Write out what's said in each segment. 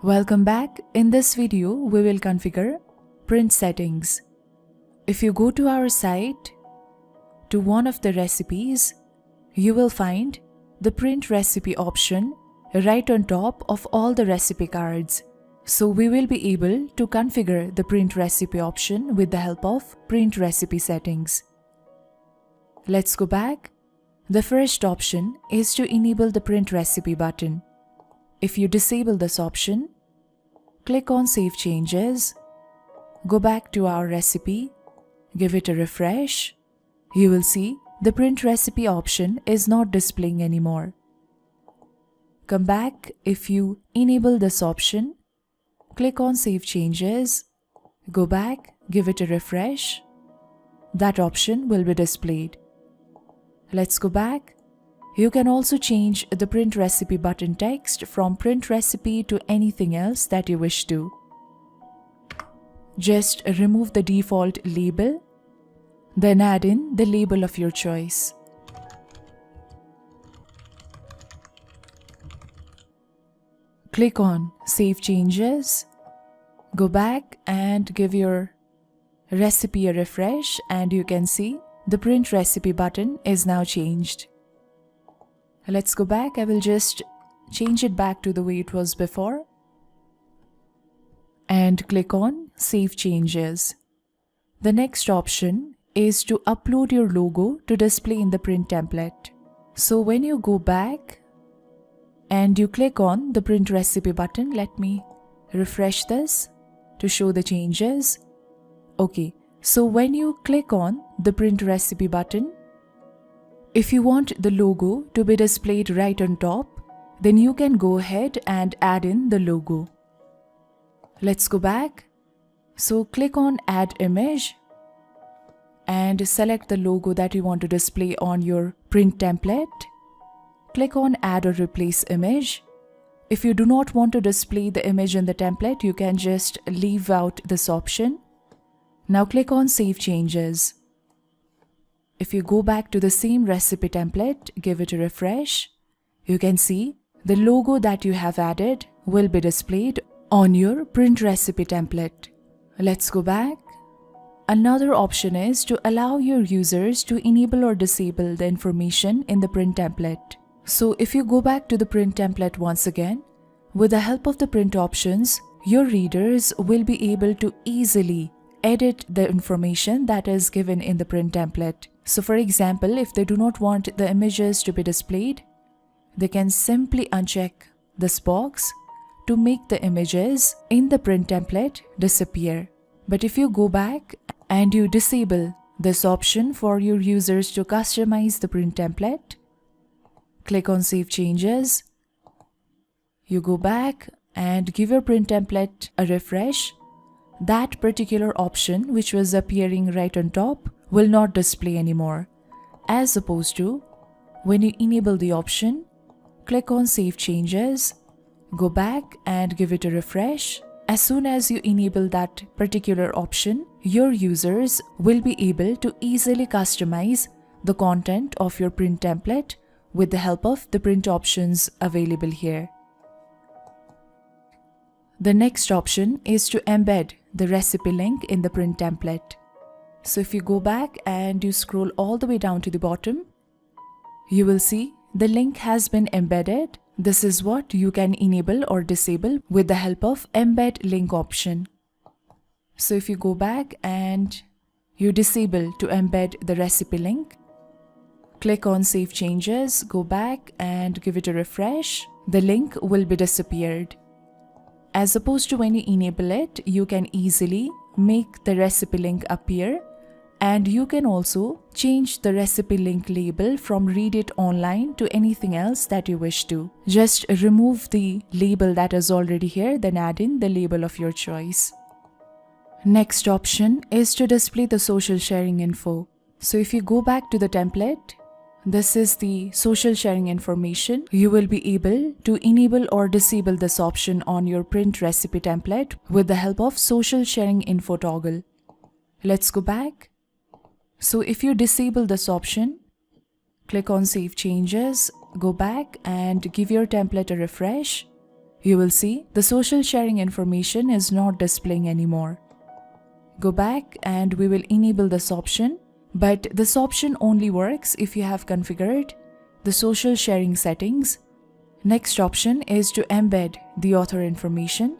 Welcome back. In this video, we will configure print settings. If you go to our site, to one of the recipes, you will find the print recipe option right on top of all the recipe cards. So we will be able to configure the print recipe option with the help of print recipe settings. Let's go back. The first option is to enable the print recipe button. If you disable this option, click on Save Changes, go back to our recipe, give it a refresh. You will see the print recipe option is not displaying anymore. Come back. If you enable this option, click on Save Changes, go back, give it a refresh. That option will be displayed. Let's go back. You can also change the print recipe button text from print recipe to anything else that you wish to. Just remove the default label, then add in the label of your choice. Click on Save Changes, go back and give your recipe a refresh, and you can see the print recipe button is now changed. Let's go back. I will just change it back to the way it was before and click on Save Changes. The next option is to upload your logo to display in the print template. So when you go back and you click on the print recipe button, let me refresh this to show the changes. Okay, so when you click on the print recipe button, if you want the logo to be displayed right on top, then you can go ahead and add in the logo. Let's go back. So click on Add Image and select the logo that you want to display on your print template. Click on Add or Replace Image. If you do not want to display the image in the template, you can just leave out this option. Now click on Save Changes. If you go back to the same recipe template, give it a refresh, you can see the logo that you have added will be displayed on your print recipe template. Let's go back. Another option is to allow your users to enable or disable the information in the print template. So if you go back to the print template once again, with the help of the print options, your readers will be able to easily edit the information that is given in the print template. So for example, if they do not want the images to be displayed, they can simply uncheck this box to make the images in the print template disappear. But if you go back and you disable this option for your users to customize the print template, click on Save Changes, you go back and give your print template a refresh, that particular option which was appearing right on top will not display anymore. As opposed to when you enable the option, click on Save Changes, go back and give it a refresh. As soon as you enable that particular option, your users will be able to easily customize the content of your print template with the help of the print options available here. The next option is to embed the recipe link in the print template. So if you go back and you scroll all the way down to the bottom, you will see the link has been embedded. This is what you can enable or disable with the help of Embed Link option. So if you go back and you disable to embed the recipe link, click on Save Changes, go back and give it a refresh, the link will be disappeared. As opposed to when you enable it, you can easily make the recipe link appear, and you can also change the recipe link label from Read It Online to anything else that you wish to. Just remove the label that is already here, then add in the label of your choice. Next option is to display the social sharing info. So if you go back to the template, this is the social sharing information. You will be able to enable or disable this option on your print recipe template with the help of social sharing info toggle. Let's go back. So if you disable this option, click on Save Changes, go back and give your template a refresh. You will see the social sharing information is not displaying anymore. Go back and we will enable this option, but this option only works if you have configured the social sharing settings. Next option is to embed the author information.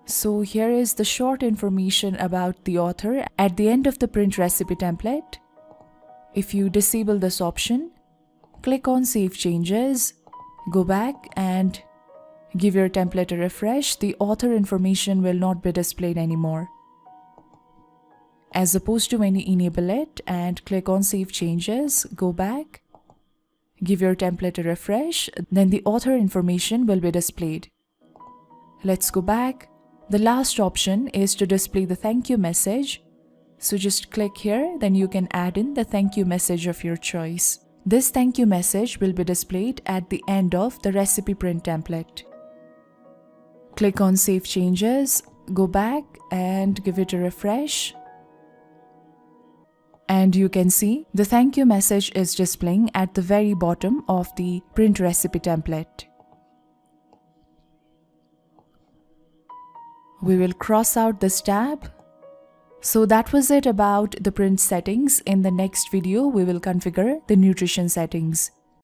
So here is the short information about the author at the end of the print recipe template. If you disable this option, click on Save Changes, go back and give your template a refresh. The author information will not be displayed anymore. As opposed to when you enable it and click on Save Changes, go back, give your template a refresh, then the author information will be displayed. Let's go back. The last option is to display the thank you message. So just click here, then you can add in the thank you message of your choice. This thank you message will be displayed at the end of the recipe print template. Click on Save Changes, go back and give it a refresh. And you can see the thank you message is displaying at the very bottom of the print recipe template. We will cross out this tab. So that was it about the print settings. In the next video, we will configure the nutrition settings.